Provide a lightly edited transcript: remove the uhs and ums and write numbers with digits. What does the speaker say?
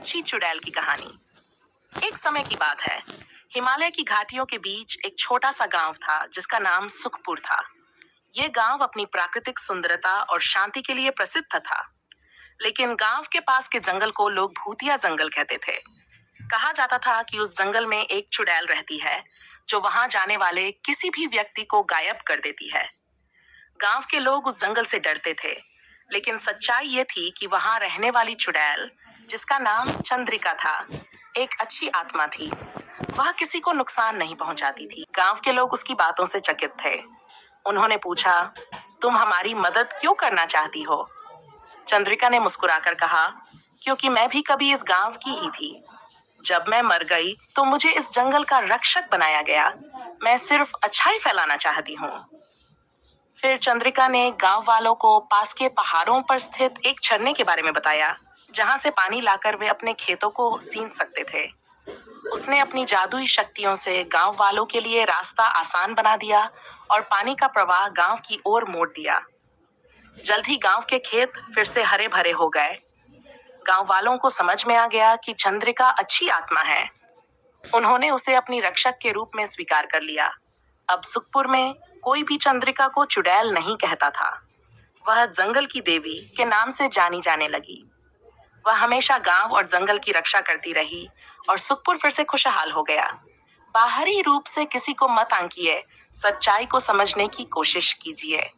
अच्छी चुड़ैल की कहानी। एक समय की बात है। हिमालय की घाटियों के बीच एक छोटा सा गांव था जिसका नाम सुखपुर था। यह गांव अपनी प्राकृतिक सुंदरता और शांति के लिए प्रसिद्ध था। लेकिन गांव के पास के जंगल को लोग भूतिया जंगल कहते थे। कहा जाता था कि उस जंगल में एक चुड़ैल रहती है जो वहां जाने वाले किसी भी व्यक्ति को गायब कर देती है। गांव के लोग उस जंगल से डरते थे, लेकिन सच्चाई ये थी कि वहां रहने वाली चुड़ैल, जिसका नाम चंद्रिका था, एक अच्छी आत्मा थी। वह किसी को नुकसान नहीं पहुंचाती थी। गांव के लोग उसकी बातों से चकित थे। उन्होंने पूछा, तुम हमारी मदद क्यों करना चाहती हो? चंद्रिका ने मुस्कुराकर कहा, क्योंकि मैं भी कभी इस गांव की ही थी। जब मैं मर गई तो मुझे इस जंगल का रक्षक बनाया गया। मैं सिर्फ अच्छाई फैलाना चाहती हूँ। फिर चंद्रिका ने गांव वालों को पास के पहाड़ों पर स्थित एक झरने के बारे में बताया, जहां से पानी लाकर वे अपने खेतों को सींच सकते थे। उसने अपनी जादुई शक्तियों से गांव वालों के लिए रास्ता आसान बना दिया और पानी का प्रवाह गांव की ओर मोड़ दिया। जल्द ही गांव के खेत फिर से हरे भरे हो गए। गांव वालों को समझ में आ गया कि चंद्रिका अच्छी आत्मा है। उन्होंने उसे अपनी रक्षक के रूप में स्वीकार कर लिया। अब सुखपुर में कोई भी चंद्रिका को चुड़ैल नहीं कहता था। वह जंगल की देवी के नाम से जानी जाने लगी। वह हमेशा गांव और जंगल की रक्षा करती रही और सुखपुर फिर से खुशहाल हो गया। बाहरी रूप से किसी को मत आंकिए, सच्चाई को समझने की कोशिश कीजिए।